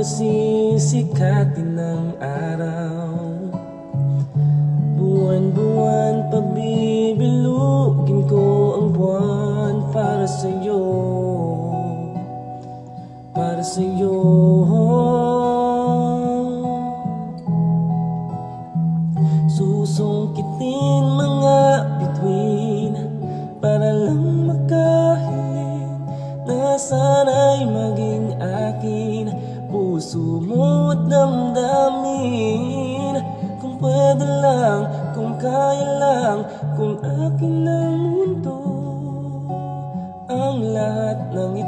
sisikatin ng araw. Buwan-buwan pabibilugin ko ang buwan para sa'yo, para sa'yo. Susungkitin mga bituin para lang makahiling na sana'y maging akin, puso mo at damdamin. Kung pwede lang, kung kaya lang, kung akin ang mundo, ang lahat ng ito